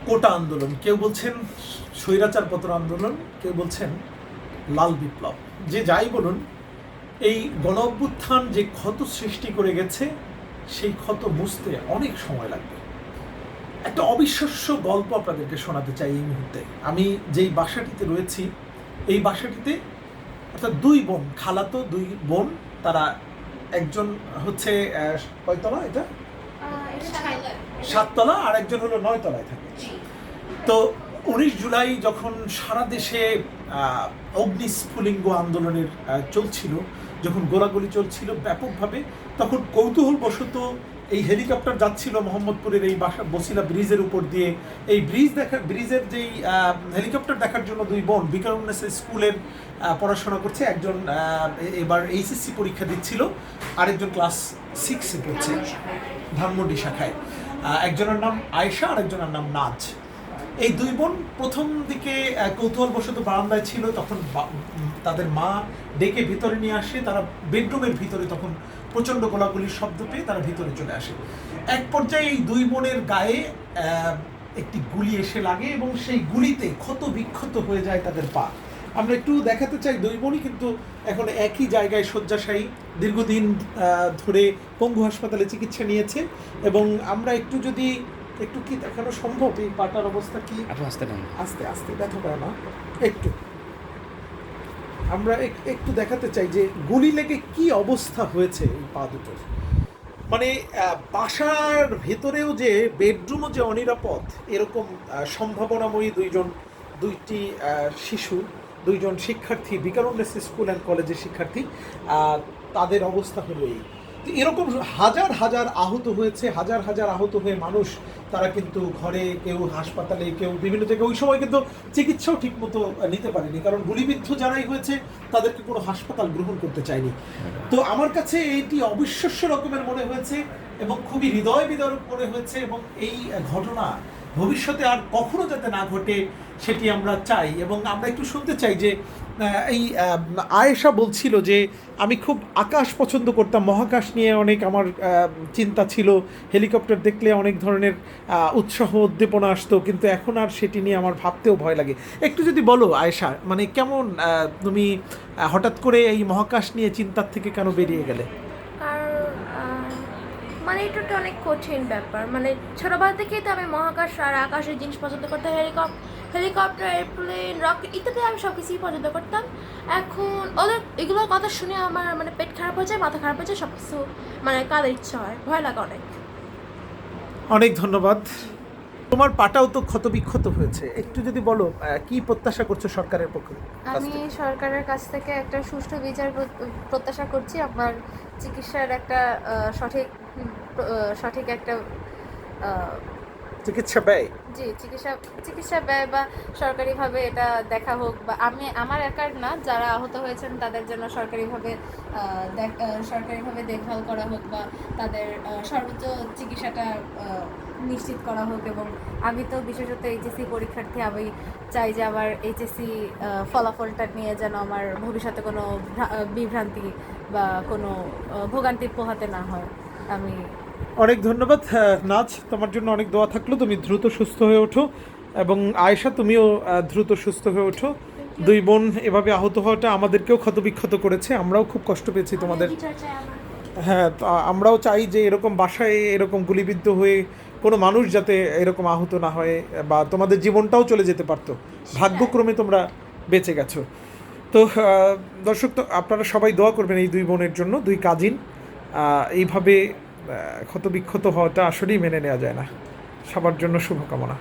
কোটা আন্দোলন, কেউ বলছেন স্বৈরাচার পতন আন্দোলন, কেউ বলছেন লাল বিপ্লব। যে যাই বলুন, এই গণ অভ্যুত্থান যে ক্ষত সৃষ্টি করে গেছে সেই ক্ষত মুছতে অনেক সময় লাগবে। একটা অবিশ্বাস্য গল্প আপনাদেরকে শোনাতে চাই এই মুহূর্তে। আমি যেই বাসাটিতে রয়েছি, এই বাসাটিতে অর্থাৎ দুই বোন, খালাতো দুই বোন, তারা একজন হচ্ছে কয়তলা, এটা 7 তলা, আর একজন হলো 9 তলায় থাকে। তো 19 জুলাই যখন সারা দেশে অগ্নিস্ফুলিঙ্গ আন্দোলনের চলছিল, যখন গোলাগুলি চলছিল ব্যাপকভাবে, তখন কৌতূহলবশত এই হেলিকপ্টার যাচ্ছিল মোহাম্মদপুরের এই বসিলা ব্রিজের উপর দিয়ে। এই ব্রিজের যেই হেলিকপ্টার দেখার জন্য দুই বোন বিকারুন্নেসা স্কুলের পড়াশোনা করছে, একজন এবার এইচএসসি পরীক্ষা দিচ্ছিল, আরেকজন ক্লাস 6-এ পড়ছে ধানমন্ডি শাখায়। একজনের নাম আয়েশা আর একজনের নাম নাজ। এই দুই বোন প্রথম দিকে কৌতূহলবশত বারান্দায় ছিল, তখন তাদের মা ডেকে ভিতরে নিয়ে আসে। তারা বেডরুমের ভিতরে তখন প্রচণ্ড গোলাগুলির শব্দ পেয়ে তারা ভিতরে চলে আসে। এক পর্যায়ে এই দুই বোনের গায়ে একটি গুলি এসে লাগে এবং সেই গুলিতে ক্ষত বিক্ষত হয়ে যায় তাদের পা। আমরা একটু দেখাতে চাই, দুই বোনই কিন্তু এখন একই জায়গায় শয্যাশায়ী, দীর্ঘদিন ধরে পঙ্গু হাসপাতালে চিকিৎসা নিয়েছে। এবং আমরা একটু যদি একটু কি দেখানো সম্ভব, এই পাটার অবস্থা কি? আস্তে আস্তে ব্যথা পায় না একটু, আমরা একটু দেখাতে চাই যে গুলি লেগে কি অবস্থা হয়েছে এই পা দুটোর। মানে বাসার ভেতরেও যে, বেডরুমও যে অনিরাপদ, এরকম সম্ভাবনাময়ী দুইটি শিশু, দুইজন শিক্ষার্থী, বিকারুন্নেসা স্কুল অ্যান্ড কলেজের শিক্ষার্থী, তাদের অবস্থা হলো এই। এরকম হাজার হাজার আহত হয়েছে, হাজার হাজার আহত হয়ে মানুষ, তারা কিন্তু ঘরে, কেউ হাসপাতালে, কেউ বিভিন্ন জায়গায়। ওই সময় কিন্তু চিকিৎসাও ঠিকমতো নিতে পারেনি, কারণ গুলিবিদ্ধ যারাই হয়েছে তাদেরকে কোনো হাসপাতাল গ্রহণ করতে চায়নি। তো আমার কাছে এটি অবিশ্বাস্য রকমের মনে হয়েছে এবং খুবই হৃদয় বিদারক মনে হয়েছে। এবং এই ঘটনা ভবিষ্যতে আর কখনো যাতে না ঘটে সেটি আমরা চাই। এবং আমরা একটু শুনতে চাই যে এই আয়েশা বলছিল যে আমি খুব আকাশ পছন্দ করতাম, মহাকাশ নিয়ে অনেক আমার চিন্তা ছিল, হেলিকপ্টার দেখলে অনেক ধরনের উৎসাহ উদ্দীপনা আসতো, কিন্তু এখন আর সেটি নিয়ে আমার ভাবতেও ভয় লাগে। একটু যদি বলো আয়েশা, মানে কেমন তুমি হঠাৎ করে এই মহাকাশ নিয়ে চিন্তার থেকে কেন বেরিয়ে গেলে? মানে এটা তো অনেক কঠিন ব্যাপার। মানে ছোটবেলা থেকেই তো আমি মহাকাশ আর আকাশের জিনিস পছন্দ করতাম। হেলিকপ্টার, এয়ারপ্লেন, রকেট ইত্যাদি আমি সব কিছুই পছন্দ করতাম। এখন ওদের এগুলোর কথা শুনে আমার মানে পেট খারাপ হয়ে যায়, মাথা খারাপ হয়ে যায়, সব কিছু মানে কাঁদার ইচ্ছা হয়, ভয় লাগে অনেক। অনেক ধন্যবাদ। তোমার পাটাও তো ক্ষতবিক্ষত হয়েছে, একটু যদি বলো কি প্রত্যাশা করছো সরকারের পক্ষে? আমি সরকারের কাছ থেকে একটা সুষ্ঠু বিচার প্রত্যাশা করছি। আমার চিকিৎসার একটা সঠিক একটা চিকিৎসা ব্যয়, জি চিকিৎসা ব্যয় বা সরকারিভাবে এটা দেখা হোক, বা আমার একার না, যারা আহত হয়েছেন তাদের জন্য সরকারিভাবে দেখভাল করা হোক, বা তাদের সর্বোচ্চ চিকিৎসাটা নিশ্চিত করা হোক। এবং আমি তো বিশেষত এইচএসসি পরীক্ষার্থী, আমি চাই যে আমার এইচএসসি ফলাফলটা নিয়ে যেন আমার ভবিষ্যতে কোনো বিভ্রান্তি বা কোনো ভোগান্তি পোহাতে না হয়। আমি অনেক ধন্যবাদ নাজ, তোমার জন্য অনেক দোয়া থাকলো। তুমি দ্রুত সুস্থ হয়ে ওঠো, এবং আয়েশা তুমিও দ্রুত সুস্থ হয়ে ওঠো। দুই বোন এভাবে আহত হওয়াটা আমাদেরকেও ক্ষতবিক্ষত করেছে, আমরাও খুব কষ্ট পেয়েছি তোমাদের। হ্যাঁ, আমরাও চাই যে এরকম বাসায় এরকম গুলিবিদ্ধ হয়ে কোনো মানুষ যাতে এরকম আহত না হয়, বা তোমাদের জীবনটাও চলে যেতে পারতো। ভাগ্যক্রমে তোমরা বেঁচে গেছো। তো দর্শক, তো আপনারা সবাই দোয়া করবেন এই দুই বোনের জন্য, দুই কাজিন। এইভাবে ক্ষতবিক্ষত হওয়াটা আসলেই মেনে নেওয়া যায় না। সবার জন্য শুভকামনা।